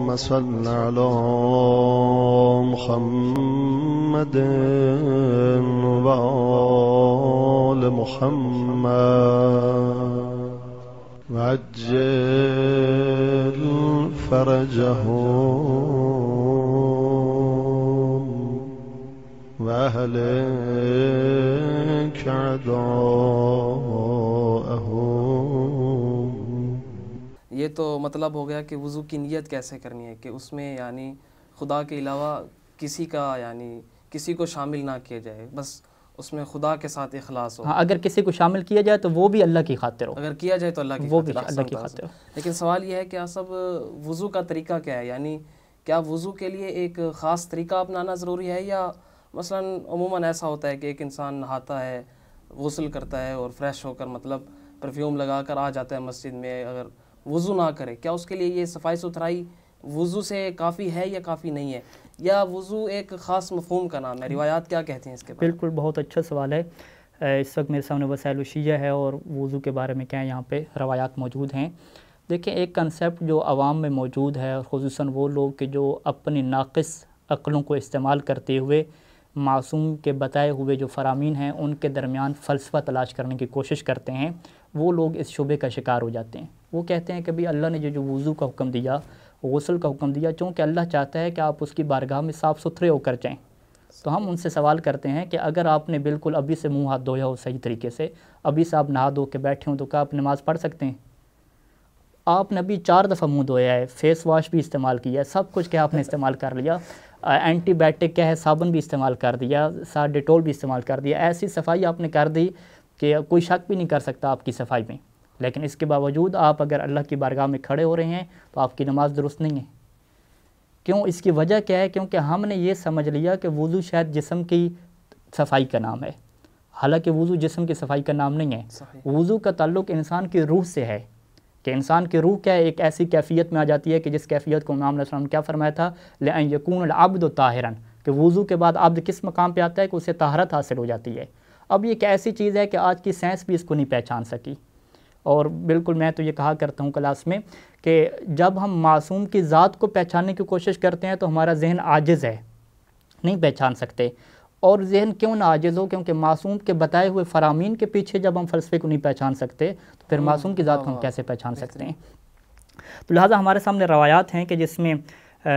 اللهم صل على محمد وآل محمد وعجل فرجهم وأهلك أعداءهم. یہ تو مطلب ہو گیا کہ وضو کی نیت کیسے کرنی ہے، کہ اس میں یعنی خدا کے علاوہ کسی کا یعنی کسی کو شامل نہ کیا جائے، بس اس میں خدا کے ساتھ اخلاص ہو. ہاں، اگر کسی کو شامل کیا جائے تو وہ بھی اللہ کی خاطر ہو، اگر کیا جائے تو اللہ کی وہ بھی خاطر. اللہ کی خاطر ہو. لیکن سوال یہ ہے کہ سب وضو کا طریقہ کیا ہے، یعنی کیا وضو کے لیے ایک خاص طریقہ اپنانا ضروری ہے، یا مثلا عموماً ایسا ہوتا ہے کہ ایک انسان نہاتا ہے، غسل کرتا ہے اور فریش ہو کر مطلب پرفیوم لگا کر آ جاتا ہے مسجد میں، اگر وضو نہ کرے، کیا اس کے لیے یہ صفائی ستھرائی وضو سے کافی ہے یا کافی نہیں ہے، یا وضو ایک خاص مفہوم کا نام ہے؟ روایات کیا کہتے ہیں اس کے بارے میں؟ بالکل، بہت اچھا سوال ہے. اس وقت میرے سامنے وسائل الشیعہ ہے اور وضو کے بارے میں کیا یہاں پہ روایات موجود ہیں. دیکھیں، ایک کنسیپٹ جو عوام میں موجود ہے، اور خصوصاً وہ لوگ کہ جو اپنی ناقص عقلوں کو استعمال کرتے ہوئے معصوم کے بتائے ہوئے جو فرامین ہیں ان کے درمیان فلسفہ تلاش کرنے کی کوشش کرتے ہیں، وہ لوگ اس شبے کا شکار ہو جاتے ہیں. وہ کہتے ہیں کہ بھی اللہ نے جو وضو کا حکم دیا، غسل کا حکم دیا، چونکہ اللہ چاہتا ہے کہ آپ اس کی بارگاہ میں صاف ستھرے ہو کر جائیں. تو ہم ان سے سوال کرتے ہیں کہ اگر آپ نے بالکل ابھی سے منہ ہاتھ دھویا ہو صحیح طریقے سے، ابھی سے آپ نہا دھو کے بیٹھے ہوں، تو کیا آپ نماز پڑھ سکتے ہیں؟ آپ نے ابھی 4 دفعہ منہ دھویا ہے، فیس واش بھی استعمال کیا ہے، سب کچھ کیا آپ نے استعمال کر لیا، اینٹی بائیوٹک کیا ہے صابن بھی استعمال کر دیا، ساتھ ڈیٹول بھی استعمال کر دیا، ایسی صفائی آپ نے کر دی کہ کوئی شک بھی نہیں کر سکتا آپ کی صفائی میں. لیکن اس کے باوجود آپ اگر اللہ کی بارگاہ میں کھڑے ہو رہے ہیں تو آپ کی نماز درست نہیں ہے. کیوں؟ اس کی وجہ کیا ہے؟ کیونکہ ہم نے یہ سمجھ لیا کہ وضو شاید جسم کی صفائی کا نام ہے، حالانکہ وضو جسم کی صفائی کا نام نہیں ہے. وضو کا تعلق انسان کی روح سے ہے، کہ انسان کی روح کیا ہے، ایک ایسی کیفیت میں آ جاتی ہے کہ جس کیفیت کو امام علیہ السلام نے کیا فرمایا تھا، لَأَن يَكُونَ الْعَبْدُ طَاهِرًا، کہ وضو کے بعد عبد کس مقام پہ آتا ہے کہ اسے طہارت حاصل ہو جاتی ہے. اب یہ ایک ایسی چیز ہے کہ آج کی سائنس بھی اس کو نہیں پہچان سکی. اور بالکل میں تو یہ کہا کرتا ہوں کلاس میں کہ جب ہم معصوم کی ذات کو پہچاننے کی کوشش کرتے ہیں تو ہمارا ذہن عاجز ہے، نہیں پہچان سکتے. اور ذہن کیوں نہ عاجز ہو؟ کیونکہ معصوم کے بتائے ہوئے فرامین کے پیچھے جب ہم فلسفے کو نہیں پہچان سکتے تو پھر معصوم کی ذات کو ہم کیسے پہچان سکتے ہیں؟ تو لہٰذا ہمارے سامنے روایات ہیں کہ جس میں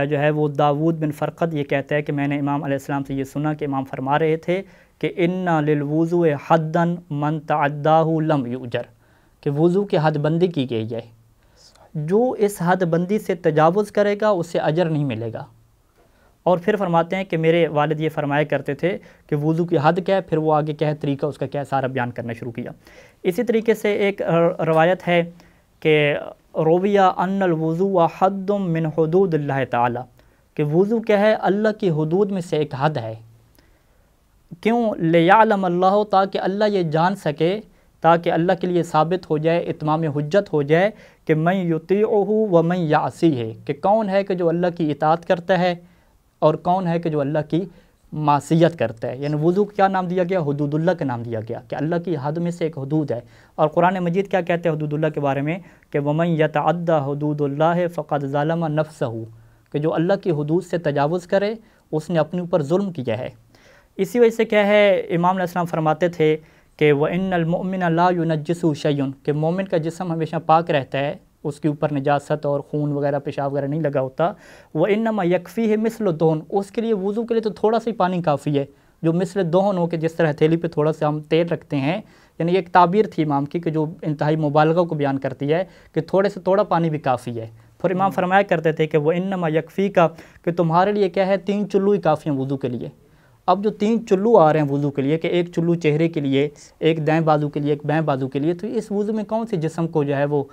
جو ہے وہ داود بن فرقد یہ کہتا ہے کہ میں نے امام علیہ السلام سے یہ سنا کہ امام فرما رہے تھے کہ اِنَّ لِلْوُضُوِ حَدًّا مَنْ تَعَدَّاهُ لَمْ يُؤْجَرْ، کہ وضو کی حد بندی کی گئی ہے، جو اس حد بندی سے تجاوز کرے گا اسے اجر نہیں ملے گا. اور پھر فرماتے ہیں کہ میرے والد یہ فرمایا کرتے تھے کہ وضو کی حد کیا ہے، پھر وہ آگے کیا ہے طریقہ اس کا کیا ہے سارا بیان کرنا شروع کیا. اسی طریقے سے ایک روایت ہے کہ رویہ ان الوضوء حد من حدود اللہ تعالی، کہ وضو کیا ہے اللہ کی حدود میں سے ایک حد ہے. کیوں؟ لیعلم اللہ، تاکہ اللہ یہ جان سکے، تاکہ اللہ کے لیے ثابت ہو جائے، اتمام حجت ہو جائے کہ من یطیعہ ومن یعصیہ، کہ کون ہے کہ جو اللہ کی اطاعت کرتا ہے اور کون ہے کہ جو اللہ کی معصیت کرتا ہے. یعنی وضو کیا نام دیا گیا؟ حدود اللہ کا نام دیا گیا، کہ اللہ کی حد میں سے ایک حدود ہے. اور قرآن مجید کیا کہتے ہیں حدود اللہ کے بارے میں؟ کہ ومن یتعدی حدود اللہ فقد ظلم نفسہ، کہ جو اللہ کی حدود سے تجاوز کرے اس نے اپنے اوپر ظلم کیا ہے. اسی وجہ سے کیا ہے امام علیہ السلام فرماتے تھے کہ وَإِنَّ الْمُؤْمِنَ لَا يُنَجِّسُهُ شَيْءٌ، کہ مومن کا جسم ہمیشہ پاک رہتا ہے، اس کے اوپر نجاست اور خون وغیرہ پیشاب وغیرہ نہیں لگا ہوتا. وَإِنَّمَا يَكْفِيهِ مِثْلُ الدُّهْنِ، اس کے لیے وضو کے لیے تو تھوڑا سا ہی پانی کافی ہے، جو مثل دہن ہو، کہ جس طرح ہتھیلی پہ تھوڑا سا ہم تیل رکھتے ہیں. یعنی یہ ایک تعبیر تھی امام کی کہ جو انتہائی مبالغہ کو بیان کرتی ہے کہ تھوڑے سے تھوڑا پانی بھی کافی ہے. پھر امام فرمایا کرتے تھے کہ وَإِنَّمَا يَكْفِيكَ، کہ تمہارے لیے کیا ہے 3 چلو ہی کافی ہیں وضو کے لیے. اب جو 3 چلو آ رہے ہیں وضو کے لیے، کہ ایک چلو چہرے کے لیے، ایک دائیں بازو کے لیے، ایک بائیں بازو کے لیے، تو اس وضو میں کون سے جسم کو جو ہے وہ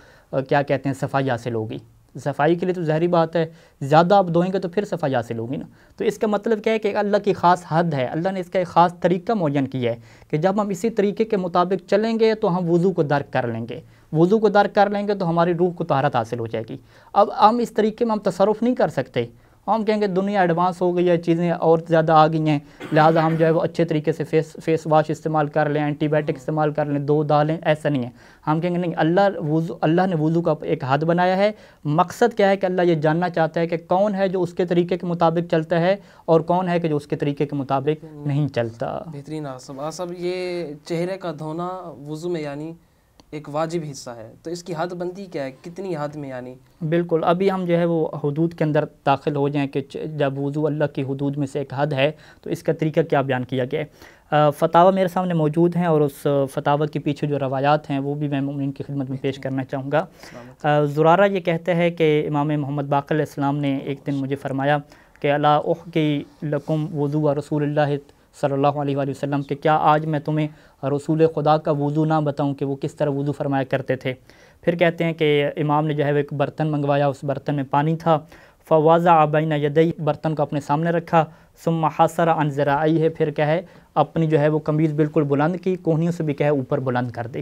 کیا کہتے ہیں صفائی حاصل ہوگی؟ صفائی کے لیے تو ظاہری بات ہے زیادہ آپ دھوئیں گے تو پھر صفائی حاصل ہوگی نا. تو اس کا مطلب کیا ہے کہ اللہ کی خاص حد ہے، اللہ نے اس کا ایک خاص طریقہ معین کیا ہے کہ جب ہم اسی طریقے کے مطابق چلیں گے تو ہم وضو کو درک کر لیں گے. وضو کو درک کر لیں گے تو ہماری روح کو طہارت حاصل ہو جائے گی. اب ہم اس طریقے میں ہم تصرف نہیں کر سکتے، ہم کہیں گے دنیا ایڈوانس ہو گئی ہے، چیزیں اور زیادہ آ گئی ہیں، لہٰذا ہم جو ہے وہ اچھے طریقے سے فیس واش استعمال کر لیں، اینٹی بائیوٹک استعمال کر لیں، دو ڈالیں، ایسا نہیں ہے۔ ہم کہیں گے نہیں، اللہ نے وضو کا ایک حد بنایا ہے۔ مقصد کیا ہے کہ اللہ یہ جاننا چاہتا ہے کہ کون ہے جو اس کے طریقے کے مطابق چلتا ہے اور کون ہے کہ جو اس کے طریقے کے مطابق نہیں چلتا۔ بہترین آصف، یہ چہرے کا دھونا وضو میں یعنی ایک واجب حصہ ہے، تو اس کی حد بندی کیا ہے، کتنی حد میں یعنی؟ بالکل، ابھی ہم جو ہے وہ حدود کے اندر داخل ہو جائیں کہ جب وضو اللہ کی حدود میں سے ایک حد ہے تو اس کا طریقہ کیا بیان کیا گیا ہے۔ فتاوی میرے سامنے موجود ہیں اور اس فتاوی کے پیچھے جو روایات ہیں وہ بھی میں مومنین کی خدمت میں پیش کرنا چاہوں گا۔ زرارہ یہ کہتے ہیں کہ امام محمد باقر علیہ السلام نے ایک دن مجھے فرمایا کہ الا احکی لکم وضوء رسول اللہ صلی اللہ علیہ وآلہ وسلم، کہ کیا آج میں تمہیں رسول خدا کا وضو نہ بتاؤں کہ وہ کس طرح وضو فرمایا کرتے تھے۔ پھر کہتے ہیں کہ امام نے جو ہے وہ ایک برتن منگوایا، اس برتن میں پانی تھا، فوضع بین یدی، برتن کو اپنے سامنے رکھا، ثم حسر عن ذراعیہ، پھر کیا ہے اپنی جو ہے وہ قمیض بالکل بلند کی، کوہنیوں سے بھی کیا ہے اوپر بلند کر دی۔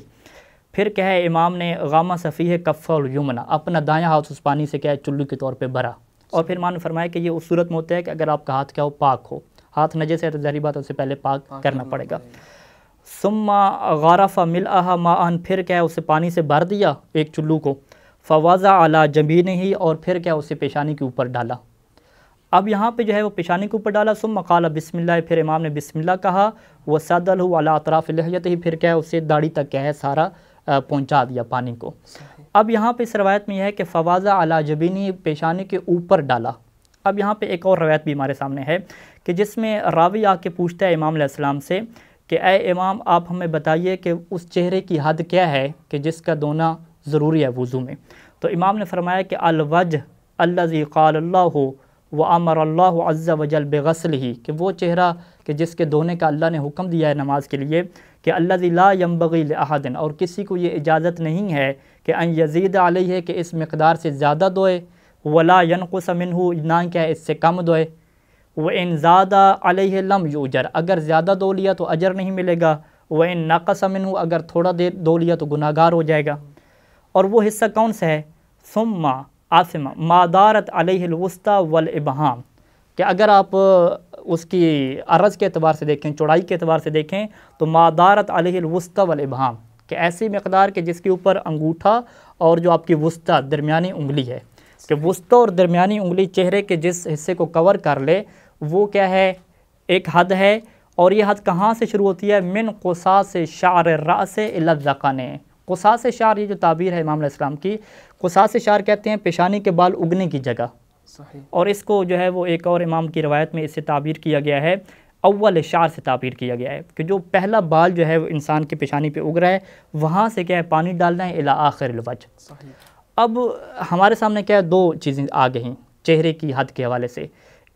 پھر کیا ہے امام نے غامس فیہ کفہ الیمنی، اپنا دایاں ہاتھ اس پانی سے کیا ہے چلو کے طور پہ بھرا، اور پھر امام نے فرمایا کہ یہ اس صورت میں ہوتا ہے کہ اگر آپ کا ہاتھ کیا ہو پاک ہو، ہاتھ نجس ہے تو ظاہری بات ہے اسے پہلے پاک کرنا پڑے گا۔ ثم غرف ملأها ماء، پھر کیا ہے اسے پانی سے بھر دیا ایک چلو کو، فوضع علی جبینہ، اور پھر کیا اسے پیشانی کے اوپر ڈالا۔ اب یہاں پہ جو ہے وہ پیشانی کے اوپر ڈالا، ثم قال بسم اللہ، پھر امام نے بسم اللہ کہا، وسدلہ علی اطراف لحیتہ، پھر کیا ہے اسے داڑھی تک کیا ہے سارا پہنچا دیا پانی کو۔ اب یہاں پہ اس روایت میں یہ ہے کہ فوضع علی جبینہ، پیشانی کے اوپر ڈالا۔ اب یہاں پہ ایک اور روایت بھی ہمارے سامنے ہے کہ جس میں راوی آ کے پوچھتا ہے امام علیہ السلام سے کہ اے امام آپ ہمیں بتائیے کہ اس چہرے کی حد کیا ہے کہ جس کا دھونا ضروری ہے وضو میں۔ تو امام نے فرمایا کہ الوجہ الذی قال اللہ وامر اللہ عز وجل بغسلہ، کہ وہ چہرہ کہ جس کے دھونے کا اللہ نے حکم دیا ہے نماز کے لیے، کہ الذی لا ینبغی لاحد، اور کسی کو یہ اجازت نہیں ہے کہ ان یزید علیہ، کہ اس مقدار سے زیادہ دھوئے، ولا ینقص منہ، نہ کیا ہے اس سے کم دھوئے، وَإِن زَادَ عَلَيْهِ لَمْ يُؤْجَرْ، اگر زیادہ دھو لیا تو اجر نہیں ملے گا، وَإِن نَقَصَ مِنْهُ، اگر تھوڑا دیر دھو لیا تو گناہ گار ہو جائے گا۔ اور وہ حصہ کون سا ہے؟ ثُمَّ عَاصِمَ مَا دَارَتْ عَلَيْهِ الْوُسْطَى وَالْإِبْهَامُ، کہ اگر آپ اس کی عرض کے اعتبار سے دیکھیں، چوڑائی کے اعتبار سے دیکھیں تو مَا دَارَتْ عَلَيْهِ الْوُسْطَى وَالْإِبْهَامُ، کہ ایسی مقدار کہ جس کے اوپر انگوٹھا اور جو آپ کی وسطی درمیانی انگلی ہے، کہ وسطی اور درمیانی انگلی چہرے کے جس حصے کو کور کر لے وہ کیا ہے ایک حد ہے، اور یہ حد کہاں سے شروع ہوتی ہے؟ من قصاص شعر الرأس الی الذقن، قصاص شعر، یہ جو تعبیر ہے امام علیہ السلام کی، قصاص شعر کہتے ہیں پیشانی کے بال اگنے کی جگہ، صحیح۔ اور اس کو جو ہے وہ ایک اور امام کی روایت میں اس سے تعبیر کیا گیا ہے، اول شعر سے تعبیر کیا گیا ہے کہ جو پہلا بال جو ہے وہ انسان کی پیشانی پہ اگ رہا ہے وہاں سے کیا ہے پانی ڈالنا ہے الی آخر الوجہ۔ صحیح۔ اب ہمارے سامنے کیا ہے دو چیزیں آ گئی ہیں چہرے کی حد کے حوالے سے،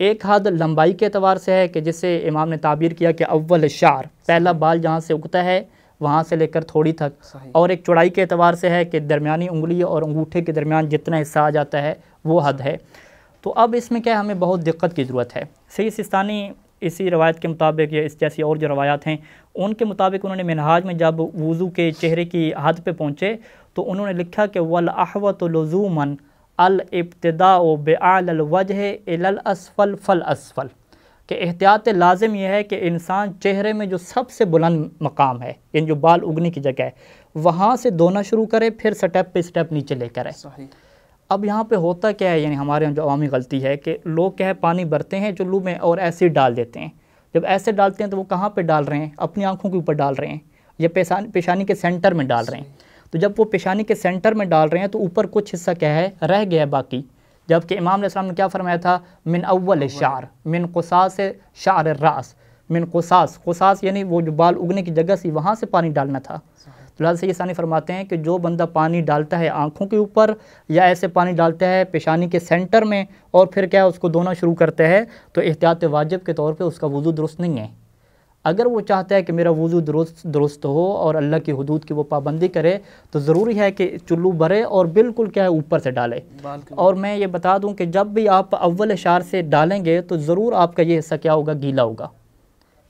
ایک حد لمبائی کے اعتبار سے ہے کہ جس سے امام نے تعبیر کیا کہ اول شعر، پہلا بال جہاں سے اگتا ہے وہاں سے لے کر تھوڑی تک، صحیح۔ اور ایک چوڑائی کے اعتبار سے ہے کہ درمیانی انگلی اور انگوٹھے کے درمیان جتنا حصہ آ جاتا ہے وہ حد ہے۔ تو اب اس میں کیا ہمیں بہت دقت کی ضرورت ہے۔ سید سستانی اسی روایت کے مطابق یا اس جیسی اور جو روایات ہیں ان کے مطابق انہوں نے منہاج میں جب وضو کے چہرے کی حد پہ پہنچے تو انہوں نے لکھا کہ وَالْأَحْوَةُ لُزُومًا الْإِبْتِدَاءُ بِأَعْلَى الْوَجْهِ إِلَى الْأَسْفَلِ فَالْأَسْفَلِ، کہ احتیاط لازم یہ ہے کہ انسان چہرے میں جو سب سے بلند مقام ہے یعنی جو بال اگنے کی جگہ ہے وہاں سے دھونا شروع کرے، پھر سٹیپ پہ سٹیپ نیچے لے کر آئے۔ صحیح۔ اب یہاں پہ ہوتا کیا ہے، یعنی ہمارے یہاں جو عوامی غلطی ہے کہ لوگ کیا ہے پانی بھرتے ہیں چلو میں اور ایسے ڈال دیتے ہیں، جب ایسے ڈالتے ہیں تو وہ کہاں پہ ڈال رہے ہیں؟ اپنی آنکھوں کے اوپر ڈال رہے ہیں یا پیشانی کے سینٹر میں ڈال رہے ہیں، تو جب وہ پیشانی کے سینٹر میں ڈال رہے ہیں تو اوپر کچھ حصہ کیا ہے رہ گیا ہے باقی، جبکہ امام علیہ السلام نے کیا فرمایا تھا؟ من اول شعر من قصاص شعر الراس، من قصاص یعنی وہ جو بال اگنے کی جگہ سی وہاں سے پانی ڈالنا تھا۔ تو لہٰذا سید ثانی فرماتے ہیں کہ جو بندہ پانی ڈالتا ہے آنکھوں کے اوپر یا ایسے پانی ڈالتا ہے پیشانی کے سینٹر میں اور پھر کیا اس کو دھونا شروع کرتا ہے تو احتیاط واجب کے طور پہ اس کا وضو درست نہیں ہے۔ اگر وہ چاہتا ہے کہ میرا وضو درست ہو اور اللہ کی حدود کی وہ پابندی کرے تو ضروری ہے کہ چلو بھرے اور بالکل کیا ہے اوپر سے ڈالے۔ اور میں یہ بتا دوں کہ جب بھی آپ اول شعر سے ڈالیں گے تو ضرور آپ کا یہ حصہ کیا ہوگا گیلا ہوگا،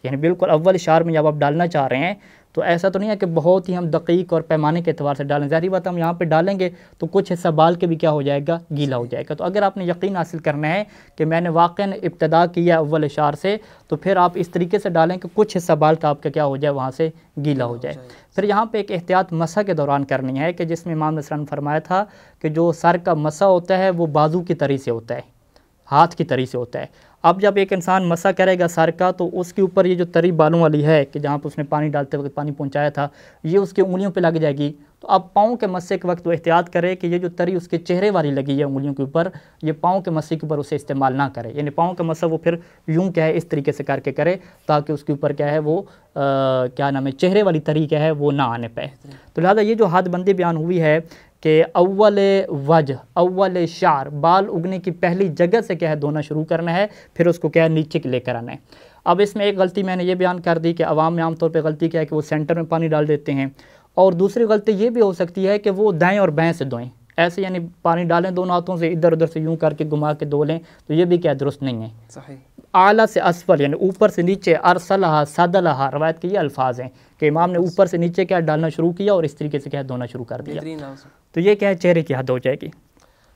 یعنی بالکل اول اشعار میں جب آپ ڈالنا چاہ رہے ہیں تو ایسا تو نہیں ہے کہ بہت ہی ہم دقیق اور پیمانے کے اعتبار سے ڈالیں. ظاہری بات ہم یہاں پہ ڈالیں گے تو کچھ حصہ بال کے بھی کیا ہو جائے گا, گیلا ہو جائے گا. تو اگر آپ نے یقین حاصل کرنا ہے کہ میں نے واقعاً ابتدا کیا اول اشعار سے, تو پھر آپ اس طریقے سے ڈالیں کہ کچھ حصہ بال کا آپ کا کیا ہو جائے, وہاں سے گیلا ہو جائے. پھر یہاں پہ ایک احتیاط مسح کے دوران کرنی ہے کہ جس میں امام علیہ السلام نے فرمایا تھا کہ جو سر کا مسح ہوتا ہے وہ بازو کی تری سے ہوتا ہے, ہاتھ کی تری سے ہوتا ہے. اب جب ایک انسان مسح کرے گا سر کا تو اس کے اوپر یہ جو تری بالوں والی ہے کہ جہاں پہ اس نے پانی ڈالتے وقت پانی پہنچایا تھا, یہ اس کی انگلیوں پہ لگ جائے گی. تو اب پاؤں کے مسح کے وقت وہ احتیاط کرے کہ یہ جو تری اس کے چہرے والی لگی ہے انگلیوں کے اوپر, یہ پاؤں کے مسح کے اوپر اسے استعمال نہ کرے. یعنی پاؤں کا مسح وہ پھر یوں کیا ہے اس طریقے سے کر کے کرے تاکہ اس کے اوپر کیا ہے وہ کیا نام ہے چہرے والی تری کیا ہے وہ نہ آنے پائے. تو لہٰذا یہ جو حد بندی بیان ہوئی ہے کہ اول وجہ اول شعر بال اگنے کی پہلی جگہ سے کیا ہے دھونا شروع کرنا ہے, پھر اس کو کیا ہے نیچے لے کر آنا ہے. اب اس میں ایک غلطی میں نے یہ بیان کر دی کہ عوام میں عام طور پہ غلطی کیا ہے کہ وہ سینٹر میں پانی ڈال دیتے ہیں, اور دوسری غلطی یہ بھی ہو سکتی ہے کہ وہ دائیں اور بائیں سے دھوئیں. ایسے یعنی پانی ڈالیں دونوں ہاتھوں سے ادھر ادھر سے یوں کر کے گھما کے دھو لیں, تو یہ بھی کیا درست نہیں ہے. صحیح. اعلیٰ سے اسفل یعنی اوپر سے نیچے, ارسلہا سدلہا, روایت کے یہ الفاظ ہیں کہ امام نے اوپر سے نیچے کیا ڈالنا شروع کیا اور اس طریقے سے کیا دھونا شروع کر دیا. تو یہ کیا ہے چہرے کی حد ہو جائے گی.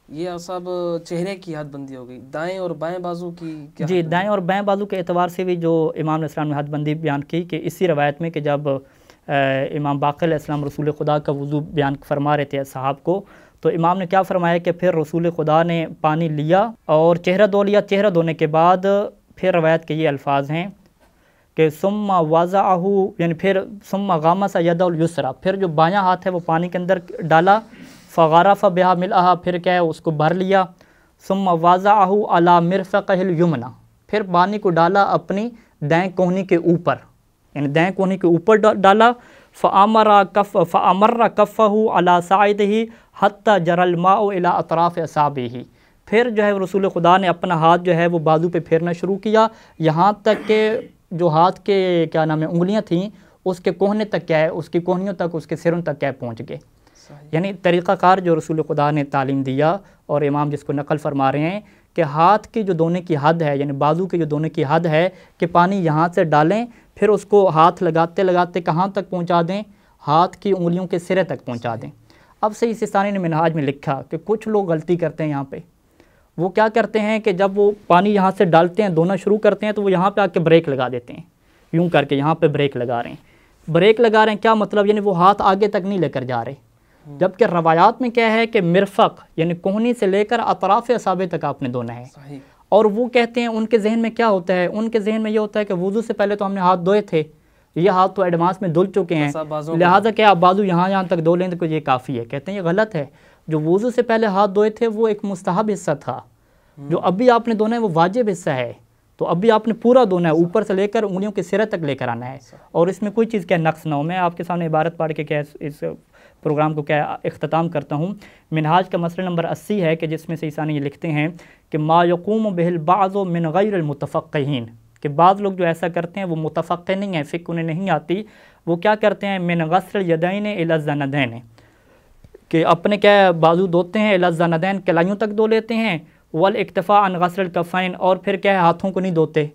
یہ سب چہرے کی حد بندی ہو گئی. دائیں اور بائیں بازو کی کیا؟ جی دائیں اور بائیں بازو کے اعتبار سے بھی جو امام علیہ السلام نے حد بندی بیان کی کہ اسی روایت میں کہ جب امام باقر علیہ السلام رسول خدا کا وضو بیان فرما رہے تھے صحاب کو, تو امام نے کیا فرمایا کہ پھر رسول خدا نے پانی لیا اور چہرہ دھو لیا. چہرہ دھونے کے بعد پھر روایت کے یہ الفاظ ہیں کہ ثم وضعہ یعنی پھر ثم غمس یدہ الیسریٰ, پھر جو بایاں ہاتھ ہے وہ پانی کے اندر ڈالا, فغرف بہا ملأہا, پھر کیا ہے اس کو بھر لیا, ثم وضعہ علی مرفقہ الیمنی, پھر پانی کو ڈالا اپنی دائیں کوہنی کے اوپر, یعنی دائیں کوہنی کے اوپر ڈالا. فامر کفہ علی ساعدہ حتی جری الماء الی اطراف اصابعہ, پھر جو ہے رسول خدا نے اپنا ہاتھ جو ہے وہ بازو پہ پھیرنا شروع کیا یہاں تک کہ جو ہاتھ کے کیا نام ہے انگلیاں تھیں اس کے کوہنے تک کیا ہے, اس کی کوہنیوں تک, اس کے سروں تک کیا ہے پہنچ گئے. یعنی طریقہ کار جو رسول خدا نے تعلیم دیا اور امام جس کو نقل فرما رہے ہیں کہ ہاتھ کی جو دھونے کی حد ہے یعنی بازو کی جو دھونے کی حد ہے کہ پانی یہاں سے ڈالیں, پھر اس کو ہاتھ لگاتے لگاتے کہاں تک پہنچا دیں, ہاتھ کی انگلیوں کے سرے تک پہنچا دیں. اب سید سیستانی نے منہاج میں لکھا کہ کچھ لوگ غلطی کرتے ہیں یہاں پہ. وہ کیا کرتے ہیں کہ جب وہ پانی یہاں سے ڈالتے ہیں دھونا شروع کرتے ہیں تو وہ یہاں پہ آ کے بریک لگا دیتے ہیں, یوں کر کے یہاں پہ بریک لگا رہے ہیں. بریک لگا رہے ہیں کیا مطلب, یعنی وہ ہاتھ آگے تک نہیں لے کر جا رہے. جبکہ روایات میں کیا ہے کہ مرفق یعنی کوہنی سے لے کر اطراف اصابع تک آپ نے دھونا ہے. اور وہ کہتے ہیں ان کے ذہن میں کیا ہوتا ہے, ان کے ذہن میں یہ ہوتا ہے کہ وضو سے پہلے تو ہم نے ہاتھ دھوئے تھے, یہ ہاتھ تو ایڈوانس میں دھل چکے ہیں, لہٰذا کہ آپ بازو یہاں تک دھو لیں تو یہ کافی ہے. کہتے ہیں یہ غلط ہے. جو وضو سے پہلے ہاتھ دھوئے تھے وہ ایک مستحب حصہ تھا, جو ابھی آپ نے دھونا ہے وہ واجب حصہ ہے. تو ابھی آپ نے پورا دھونا ہے, اوپر سے لے کر انگلیوں کے سرے تک لے کر آنا ہے, اور اس میں کوئی چیز کیا نقص نہ ہو. میں آپ کے سامنے عبارت پڑھ کے کیا اس پروگرام کو کیا اختتام کرتا ہوں. منہاج کا مسئلہ نمبر 80 ہے کہ جس میں سے عیسانی یہ لکھتے ہیں کہ ما یقوم بہ البعض من غیر المتفقہین, کہ بعض لوگ جو ایسا کرتے ہیں وہ متفقہ نہیں ہیں, فقہ انہیں نہیں آتی. وہ کیا کرتے ہیں من غسل الیدین الی الزندین, کہ اپنے کیا بازو دھوتے ہیں, الی الزندین کلائیوں تک دھو لیتے ہیں, والاکتفاء عن غسل الکفین, اور پھر کیا ہے ہاتھوں کو نہیں دھوتے.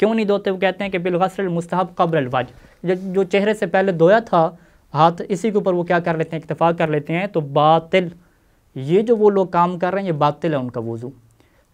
کیوں نہیں دھوتے؟ وہ کہتے ہیں کہ بالغسل المستحب قبل الوجه, جو چہرے سے پہلے دھویا تھا ہاتھ اسی کے اوپر وہ کیا کر لیتے ہیں, اکتفا کر لیتے ہیں. تو باطل, یہ جو وہ لوگ کام کر رہے ہیں یہ باطل ہے ان کا وضو.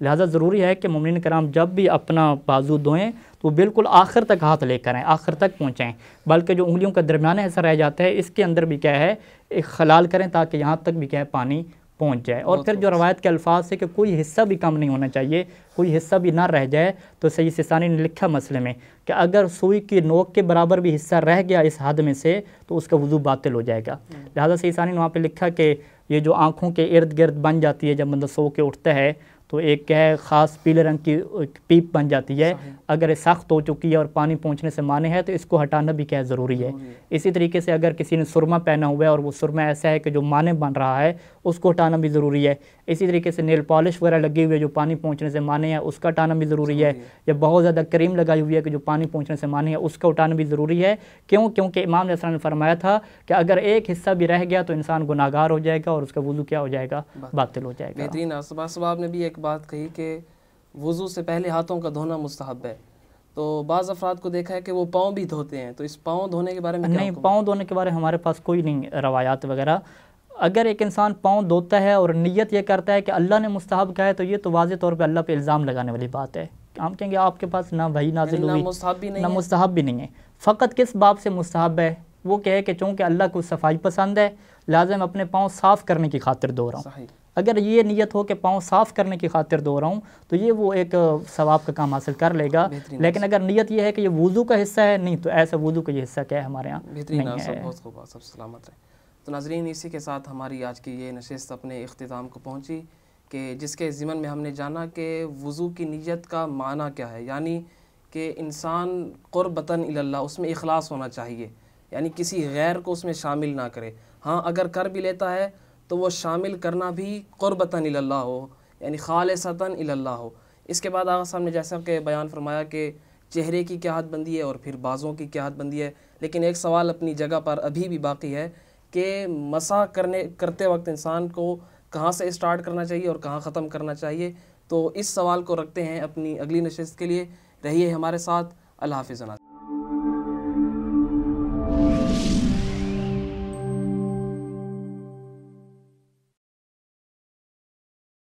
لہٰذا ضروری ہے کہ مومنین کرام جب بھی اپنا بازو دھوئیں تو بالکل آخر تک ہاتھ لے کر آئیں, آخر تک پہنچائیں, بلکہ جو انگلیوں کا درمیانہ حصہ رہ جاتا ہے اس کے اندر بھی کیا ہے ایک خلال کریں تاکہ یہاں تک بھی کیا ہے پانی پہنچ جائے. اور پھر جو روایت کے الفاظ سے کہ کوئی حصہ بھی کم نہیں ہونا چاہیے, کوئی حصہ بھی نہ رہ جائے, تو سید سیستانی نے لکھا مسئلے میں کہ اگر سوئی کی نوک کے برابر بھی حصہ رہ گیا اس حد میں سے تو اس کا وضو باطل ہو جائے گا. لہٰذا سید سیستانی نے وہاں پہ لکھا کہ یہ جو آنکھوں کے ارد گرد بن جاتی ہے جب بندہ سو کے اٹھتا ہے تو ایک کیا ہے خاص پیلے رنگ کی پیپ بن جاتی ہے, اگر یہ سخت ہو چکی ہے اور پانی پہنچنے سے مانع ہے تو اس کو ہٹانا بھی کیا ہے ضروری ہے. اسی طریقے سے اگر کسی نے سرما پہنا ہوا ہے اور وہ سرما ایسا ہے کہ جو مانع بن رہا ہے اس کو ہٹانا بھی ضروری ہے. اسی طریقے سے نیل پالش وغیرہ لگی ہوئی ہے جو پانی پہنچنے سے مانع ہے اس کا ہٹانا بھی ضروری ہے, یا بہت زیادہ کریم لگائی ہوئی ہے کہ جو پانی پہنچنے سے مانع ہے اس کا ہٹانا بھی ضروری ہے. کیونکہ امام علیہ السلام نے فرمایا تھا کہ اگر ایک حصہ بھی رہ گیا تو انسان گناہ گار ہو جائے گا اور اس کا وضو کیا ہو جائے گا, باطل ہو جائے گا. بہترین. صاحب نے بھی ایک بات کہی کہ وضو سے پہلے ہاتھوں کا دھونا مستحب ہے, تو بعض افراد کو دیکھا ہے کہ وہ پاؤں بھی دھوتے ہیں، تو اس پاؤں دھونے کے بارے میں کیا نہیں، حکم ہے؟ پاؤں دھونے کے بارے میں ہمارے پاس کوئی نہیں روایات وغیرہ. اگر ایک انسان پاؤں دھوتا ہے اور نیت یہ کرتا ہے کہ اللہ نے مستحب کہا ہے تو یہ تو واضح طور پہ اللہ پہ الزام لگانے والی بات ہے. ہم کہیں گے آپ کے پاس نہ وحی نازل یعنی ہوئی، نہ مستحب بھی نہ نہیں ہے؟ مستحب بھی نہیں ہے. فقط کس باب سے مستحب ہے؟ وہ کہے کہ چونکہ اللہ کو صفائی پسند ہے لازم اپنے پاؤں صاف کرنے کی خاطر دھو رہا ہوں. صحیح. اگر یہ نیت ہو کہ پاؤں صاف کرنے کی خاطر دھو رہا ہوں تو یہ وہ ایک ثواب کا کام حاصل کر لے گا. بہترین لیکن اگر نیت یہ ہے کہ یہ وضو کا حصہ ہے، نہیں تو ایسا وضو کا یہ حصہ کیا ہے ہمارے یہاں بہترین نہیں سب ہے. بہت خوب، سب سلامت رہے. تو ناظرین، اسی کے ساتھ ہماری آج کی یہ نشست اپنے اختتام کو پہنچی کہ جس کے ضمن میں ہم نے جانا کہ وضو کی نیت کا معنی کیا ہے، یعنی کہ انسان قربتاً الی اللہ، اس میں اخلاص ہونا چاہیے، یعنی کسی غیر کو اس میں شامل نہ کرے. ہاں اگر کر بھی لیتا ہے تو وہ شامل کرنا بھی قربتاً الی اللہ ہو، یعنی خالصتاً الی اللہ ہو. اس کے بعد آقا صاحب نے جیسا کہ بیان فرمایا کہ چہرے کی کیا حد بندی ہے اور پھر بازوں کی کیا حد بندی ہے، لیکن ایک سوال اپنی جگہ پر ابھی بھی باقی ہے کہ مسح کرتے وقت انسان کو کہاں سے اسٹارٹ کرنا چاہیے اور کہاں ختم کرنا چاہیے. تو اس سوال کو رکھتے ہیں اپنی اگلی نشست کے لیے. رہیے ہمارے ساتھ. اللہ حافظ.